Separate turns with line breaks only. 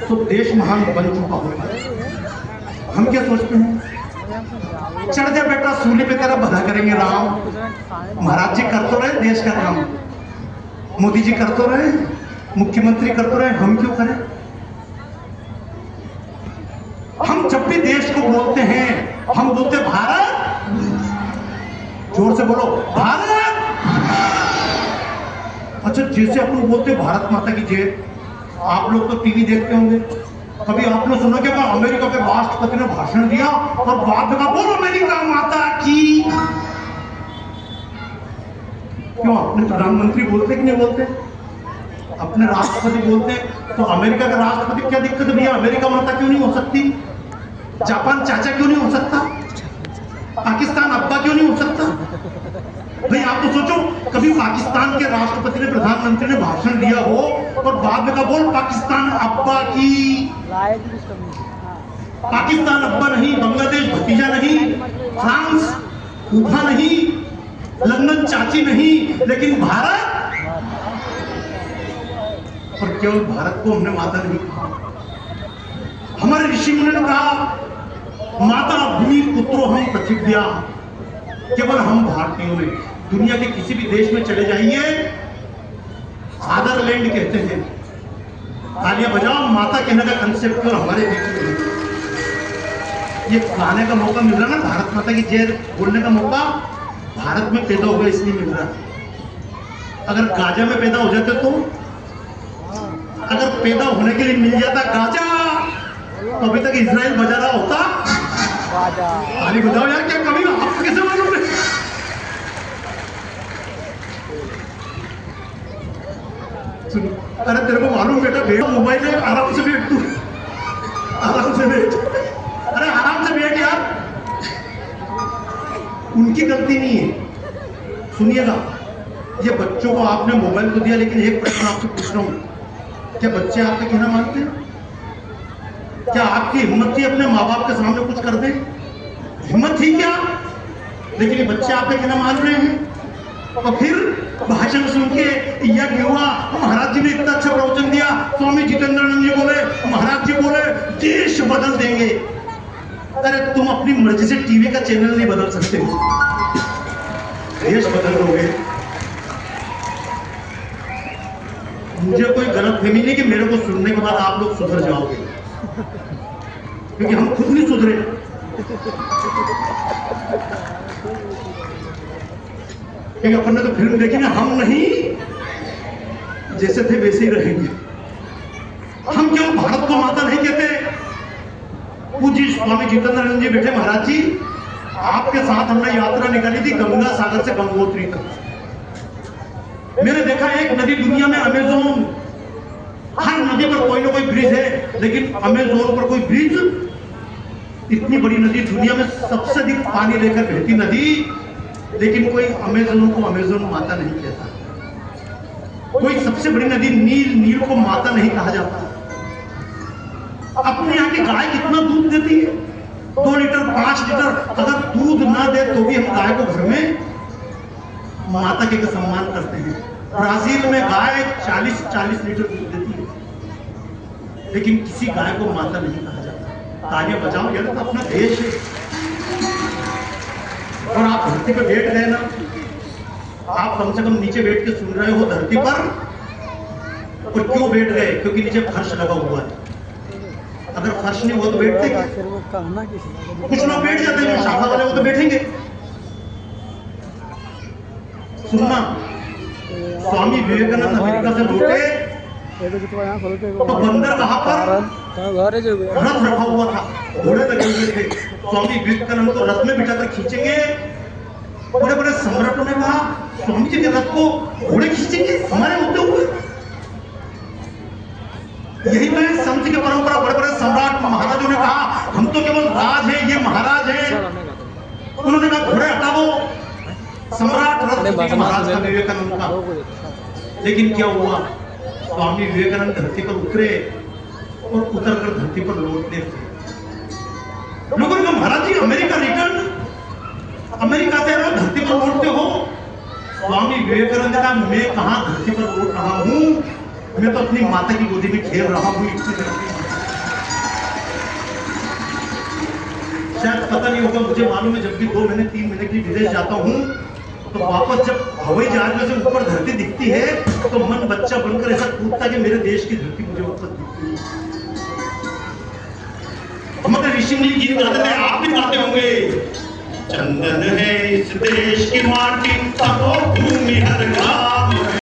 तो देश महान बन चुका होता। हम क्या सोचते हैं, चढ़ जा बेटा सूली पे, तेरा भला करेंगे राम। महाराज जी कर तो रहे देश का काम, मोदी जी कर तो रहे, मुख्यमंत्री कर तो रहे, हम क्यों करें? हम जब भी देश को बोलते हैं, हम बोलते भारत, जोर से बोलो भारत। अच्छा, जैसे अपन बोलते भारत माता की जय, आप लोग तो टीवी देखते होंगे, कभी आपने सुना क्या अमेरिका के राष्ट्रपति ने भाषण दिया और बाद में बोलो अमेरिका माता की? क्यों? अपने प्रधानमंत्री बोलते कि नहीं बोलते? अपने राष्ट्रपति बोलते, तो अमेरिका के राष्ट्रपति क्या दिक्कत है भैया? अमेरिका माता क्यों नहीं हो सकती? जापान चाचा क्यों नहीं हो सकता? पाकिस्तान अब्बा क्यों नहीं हो सकता? भाई आप तो सोचो, कभी पाकिस्तान के राष्ट्रपति ने, प्रधानमंत्री ने भाषण दिया हो और बाद में कहा बोल पाकिस्तान अब्बा की। पाकिस्तान अब्बा नहीं, बांग्लादेश भतीजा नहीं, फ्रांस फूफा नहीं, लंदन चाची नहीं, लेकिन भारत। और केवल भारत को हमने माता नहीं कहा। हमारे ऋषि मुनि ने कहा माता भूमि पुत्रो हम पृथिव्या। केवल हम भारतीयों में, दुनिया के किसी भी देश में चले जाइए, फादरलैंड कहते हैं, तालियां बजाओ, माता कहने का कंसेप्ट और हमारे बीच में ये गाने का मौका मिल रहा ना, भारत माता की जय बोलने का मौका भारत में पैदा होगा इसलिए मिल रहा। अगर गाजा में पैदा हो जाते तो, अगर पैदा होने के लिए मिल जाता गाजा, तो अभी तक इजराइल बजा रहा होता। ताली बजाओ यार, क्या कभी आपको कैसे मालूम है? अरे तेरे को मालूम बेटा, बेटा मोबाइल है, आराम से बैठ, तू आराम से बैठ, अरे आराम से बैठ यार, उनकी गलती नहीं है। सुनिएगा, ये बच्चों को आपने मोबाइल तो दिया, लेकिन एक प्रश्न आपसे पूछ रहा हूं, क्या बच्चे आपका कहना मानते हैं? क्या आपकी हिम्मत थी अपने माँ बाप के सामने कुछ कर दे? हिम्मत थी क्या? लेकिन ये बच्चे आपका कहना मान रहे हैं। और फिर भाषण सुन के यज्ञ हुआ, महाराज जी ने इतना अच्छा प्रवचन दिया, स्वामी जितेंद्रानंद जी बोले, महाराज जी बोले देश बदल देंगे। अरे तुम अपनी मर्जी से टीवी का चैनल नहीं बदल सकते, देश बदल दोगे। मुझे कोई गलतफहमी नहीं कि मेरे को सुनने के बाद आप लोग सुधर जाओगे, क्योंकि हम खुद नहीं सुधरे। क्योंकि अपन ने तो फिल्म देखी ना, हम नहीं, जैसे थे वैसे ही रहेंगे। हम क्यों भारत को माता नहीं कहते? पूज्य स्वामी जितेंद्रानंद जी बैठे, महाराज जी आपके साथ हमने यात्रा निकाली थी गंगा सागर से गंगोत्री तक। मैंने देखा एक नदी दुनिया में अमेज़न, हर नदी पर कोई ना कोई ब्रिज है, लेकिन अमेज़न पर कोई ब्रिज। इतनी बड़ी नदी, दुनिया में सबसे अधिक पानी लेकर बहती नदी, लेकिन कोई अमेज़न को अमेज़न माता नहीं कहता। कोई सबसे बड़ी नदी नील, नील को माता नहीं कहा जाता। अपने यहाँ की गाय कितना दूध देती है? 2 लीटर 5 लीटर। अगर दूध ना दे तो भी हम गाय को घर में माता के सम्मान करते हैं। ब्राजील में गाय 40 लीटर दूध देती है, लेकिन किसी गाय को माता नहीं कहा जाता। तालियां बजाओ यार, तो अपना देश है। और आप धरती पर बैठ गए ना, आप कम से कम नीचे बैठ के सुन रहे हो धरती पर। और क्यों बैठ गए? क्योंकि नीचे फर्श लगा हुआ है। अगर फर्श नहीं हुआ तो बैठते क्या? कुछ लोग बैठ जाते हैं, जो शाखा वाले वो तो बैठेंगे। सुनना, स्वामी विवेकानंद अमेरिका से लौटे तो बंदर कहाँ पर रथ रखा हुआ था, घोड़े लगे हुए थे। स्वामी विवेकानंद को रथ में बिठाकर खींचेंगे। बड़े बड़े सम्राटों ने कहा स्वामी जी के रथ को घोड़े खींचेंगे हमारे होते हुए? यही में संत की परंपरा, बड़े बड़े सम्राट महाराजों ने कहा हम तो केवल राज है, ये महाराज है। उन्होंने कहा घोड़े हटा दो। सम्राट रथ महाराज का, विवेकानंद का। लेकिन क्या हुआ? स्वामी विवेकानंद धरती पर उतरे और उतर कर धरती पर लौटने थे। लोगों ने कहा महाराज जी अमेरिका रिटर्न, अमेरिका से धरती पर लौटते हो? स्वामी विवेकानंद का मैं कहां धरती पर लौट रहा हूं, मैं तो अपनी माता की गोदी में खेल रहा हूं। शायद पता नहीं होगा, मुझे मालूम है जब भी 2 महीने 3 महीने के लिए विदेश जाता हूँ तो वापस जब हवाई जहाज में से ऊपर धरती दिखती है तो मन बच्चा बनकर ऐसा कूदता कि मेरे देश की धरती मुझे वापस दिखती है। हमारे ऋषि मुनि गीत गाते थे, आप भी गाते होंगे। चंदन है इस देश की माटी, तपो भूमि हर गांव।